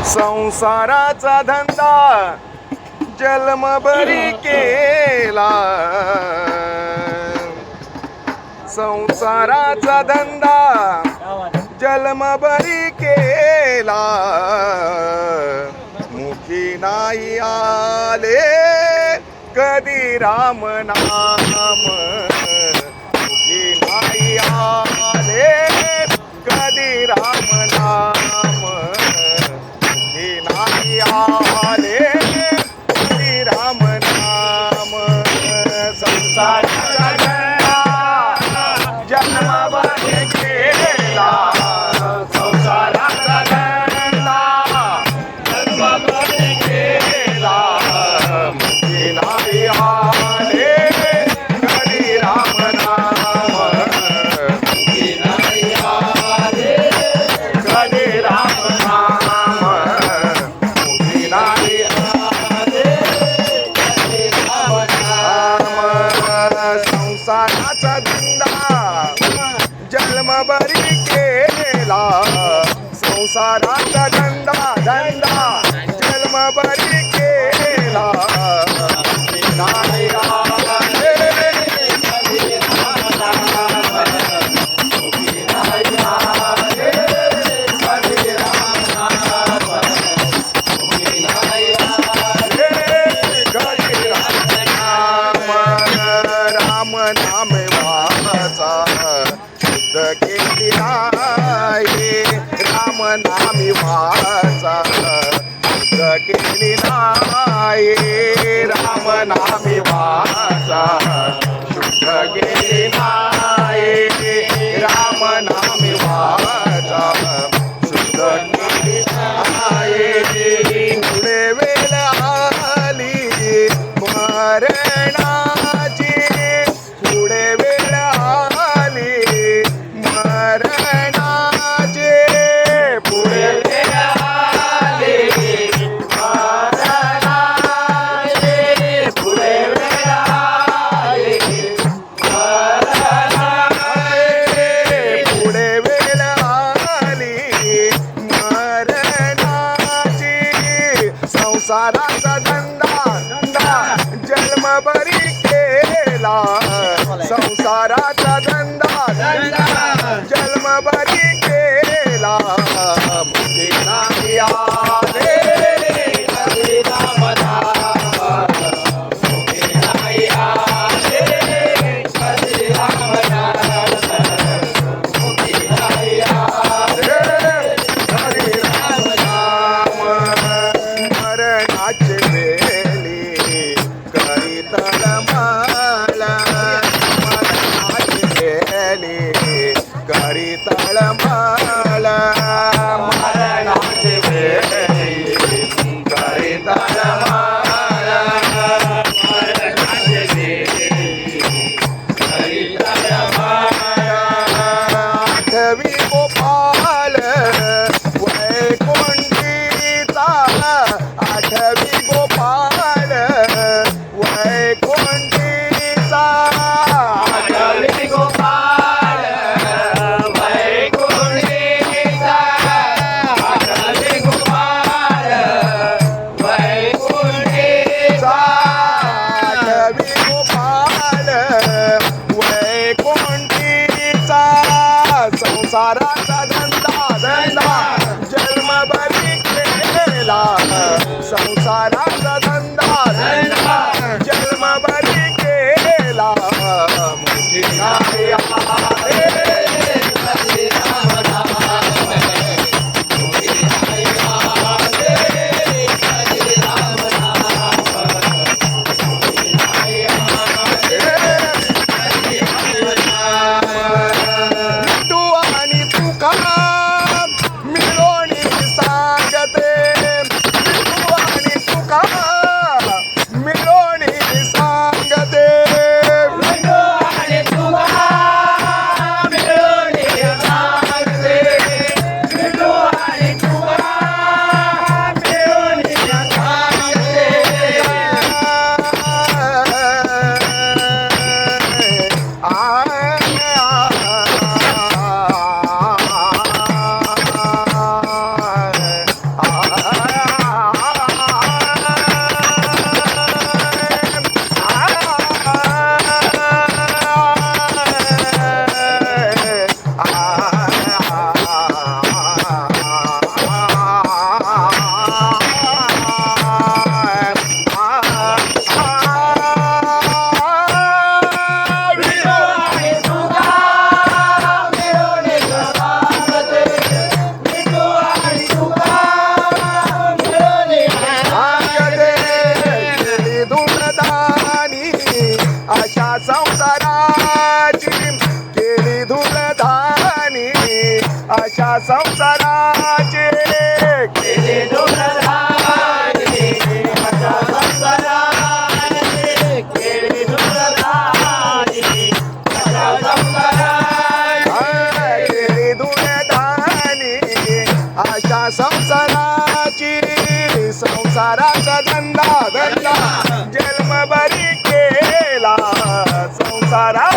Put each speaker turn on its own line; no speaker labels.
संसाराचा धंदा जन्मभरी केला, संसाराचा धंदा जन्मभरी केला, मुखी नाही आले कधी राम नाम, मुखी नाही आले कधी राम नाम, मुखी नाही आले कधी राम नाम. संसाराचा धंदा जन्मभरी केला, संसाराचा धंदा जन्मभरी केला, मुखी नाही आले कधी राम नाम, मुखी नाही आले कधी राम नाम, मुखी नाही आले कधी राम नाम. संसाराचा धंदा जन्मभरी केला, संसाराचा धंदा जन्मभरी केला, नाही आले कधी राम नाम, मुखी नाही आले कधी राम नाम, मुखी नाही आले कधी राम नाम. राम नाम वाचा शुद्ध केली नाही, राम नामी वाचा शुद्ध केली नाही, राम नामी वाचा शुद्ध केली नाही, राम नामी वाचा शुद्ध केली नाही. पुढे वेळ आली मरणाची, पुढे वेळ आली मरणाची, पुढे वेळ आली मरणाची, पुढे वेळ आली मरणाची, पुढे वेळ आली मरणाची. संसाराचा धंदा जन्मभरी केला, संसाराचा धंदा जन्मभरी केला, मुखी नाही आले कधी राम नाम, मुखी नाही आले कधी राम नाम, मुखी नाही आले कधी राम नाम. मरणाचे वेळी करी तळमळ, मरणाचे वेळी करी तळमळ, मरणाचे वेळी करी तळमळ, मरणाचे वेळी करी तळमळ. आठवी गोपाल वैकुंठीचा, आठवी गोपाल वैकुंठीचा, आठवी गोपाल वैकुंठीचा, आठवी गोपाल वैकुंठीचा, आठवी गोपाल वैकुंठीचा. संसाराचा धंदा जन्मभरी केला, संसाराचा धंदा जन्मभरी केला, मुखी नाही आले कधी राम नाम, मुखी नाही आले कधी राम नाम, मुखी नाही आले कधी राम नाम. विठू आणि तुकाराम मिळून सांगते, विठू आणि तुकाराम संसाराची केली दूरधारी आशा संसाराची केली दूरधारी आशा संसाराची केली दूरधारी आशा संसाराची संसाराचा धंदा जन्मभरी केला संसारा